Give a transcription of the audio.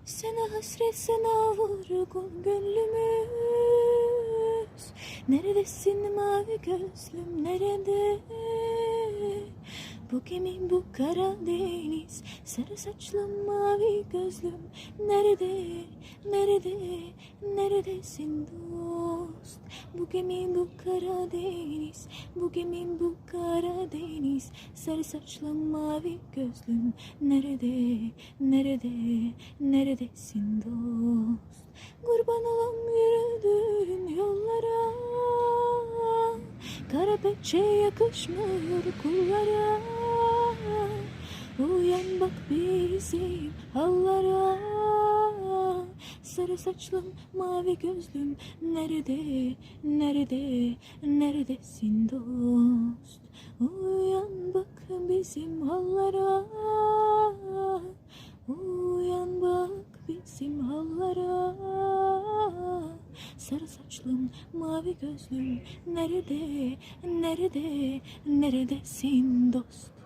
Sana hasret, sana vurgun gönlümüz. Neredesin mavi gözlüm, nerede? Bu gemi, bu kara deniz, sarı saçlı mavi gözlüm, nerede, nerede, neredesin dost? Bu gemi, bu kara deniz, bu gemi, bu kara deniz, sarı saçlı mavi gözlüm, nerede, nerede, neredesin dost? Kurban olam yürüdüğün yollara, kara peçe yakışmıyor kullara. Uyan bak bizim hallara, sarı saçlım mavi gözlüm, nerede, nerede, neredesin dost? Uyan bak bizim hallara, uyan bak bizim hallara. Sarı saçlım mavi gözlüm, nerede, nerede, neredesin dost?